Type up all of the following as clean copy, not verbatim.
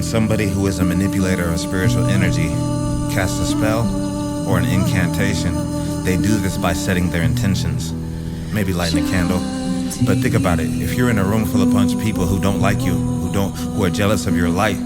when somebody who is a manipulator of spiritual energy casts a spell or an incantation, they do this by setting their intentions. Maybe lighting a candle. But think about it. If you're in a room full of a bunch of people who don't like you, who are jealous of your light,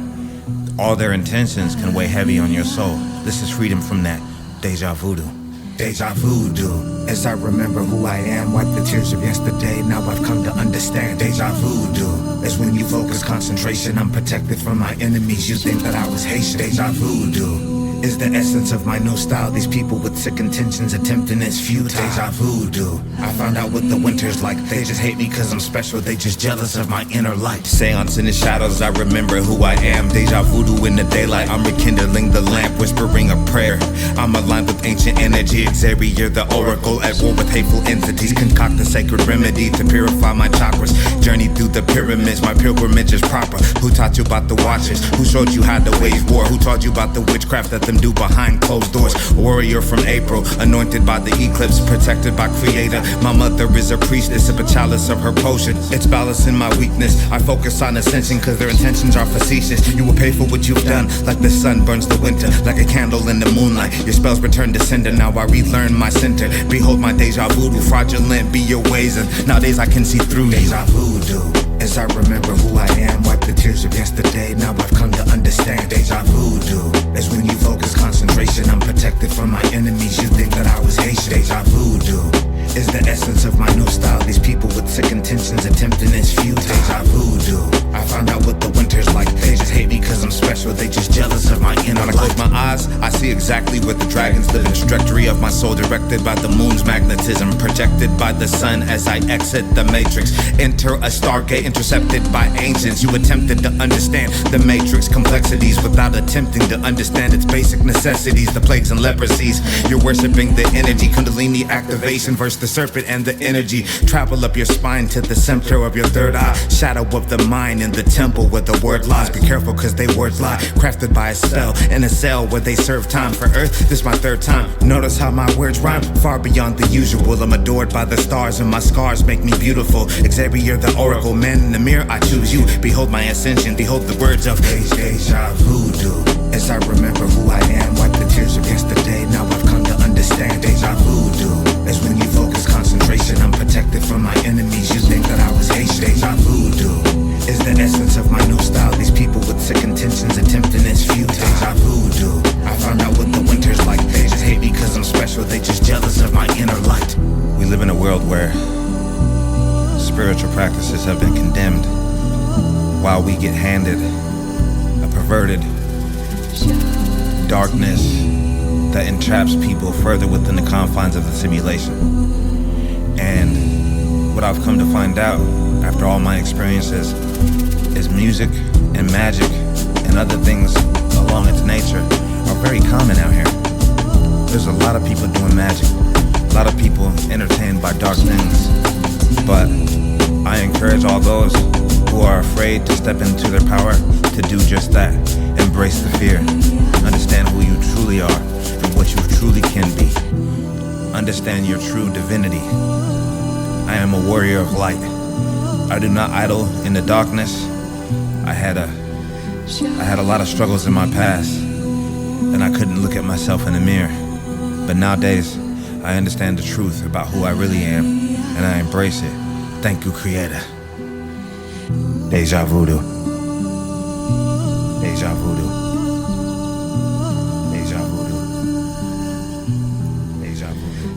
all their intentions can weigh heavy on your soul. This is freedom from that Deja Vudoo. Deja Vudoo, as I remember who I am, wipe the tears of yesterday, now I've come to understand. Deja Vudoo, is when you focus concentration, I'm protected from my enemies, you think that I was Haitian. Deja Vudoo is the essence of my new style, these people with sick intentions attempting it's futile. Deja Vudoo, I found out what the winter's like, they just hate me cause I'm special, they just jealous of my inner light. Seance in the shadows, I remember who I am. Deja Vudoo in the daylight, I'm rekindling the lamp, whispering a prayer. I'm aligned with ancient energy, Xavier the oracle, at war with hateful entities, concoct a sacred remedy to purify my chakras. Journey through the pyramids, my pilgrimage is proper. Who taught you about the watches? Who showed you how to wage war? Who taught you about the witchcraft that them do behind closed doors? Warrior from April, anointed by the eclipse, protected by Creator. My mother is a priestess, sip a chalice of her potion. It's balance in my weakness, I focus on ascension cause their intentions are facetious. You will pay for what you've done, like the sun burns the winter, like a candle in the moonlight. Your spells return to sender, now I relearn my center. Behold my Deja Vudoo, fraudulent be your ways, and nowadays I can see through Deja Vudoo, as I remember who I am, wipe the tears of yesterday, now I've come to understand. Deja Vudoo is when you focus concentration, I'm protected from my enemies, you think that I was Haitian. Deja Vudoo is the essence of my new style, these people with sick intentions attempting it's futile. Deja Vudoo, I found out what the winter's like, they just hate me cause I'm special, they just jealous of my inner light. When I close my eyes, I see exactly where the dragons live in the trajectory of my soul, directed by the moon's magnetism, projected by the sun as I exit the matrix, enter a stargate intercepted by ancients. You attempted to understand the matrix complexities without attempting to understand its basic necessities, the plagues and leprosies. You're worshipping the energy, kundalini activation versus the serpent and the energy. Travel up your spine to the center of your third eye, shadow of the mind in the temple where the word lies. Be careful cause they words lie, crafted by a spell in a cell where they serve time for earth. This my third time, notice how my words rhyme far beyond the usual. I'm adored by the stars and my scars make me beautiful. Xavier the oracle, man in the mirror, I choose you. Behold my ascension, behold the words of Deja Vudoo, as I remember who I am, wipe the tears of yesterday, now I've come to understand. Deja Vudoo is when you focus concentration, I'm protected from my enemies, you think that I was Haitian. Deja Vudoo is the essence of my new style, these people with sick intentions attempting it's futile. Deja Vudoo, I found out what the winter's like, they just hate me cause I'm special, they just jealous of my inner light. We live in a world where spiritual practices have been condemned, while we get handed a perverted darkness that entraps people further within the confines of the simulation. And what I've come to find out after all my experiences is music and magic and other things along its nature are very common out here. There's a lot of people doing magic, a lot of people entertained by dark things, but I encourage all those who are afraid to step into their power to do just that. Embrace the fear, understand who you truly are and what you truly can be. Understand your true divinity. I am a warrior of light. I do not idle in the darkness. I had a lot of struggles in my past, and I couldn't look at myself in the mirror. But nowadays, I understand the truth about who I really am, and I embrace it. Thank you, Creator. Deja Vudoo. Deja Vudoo. Deja Vudoo. Deja Vudoo.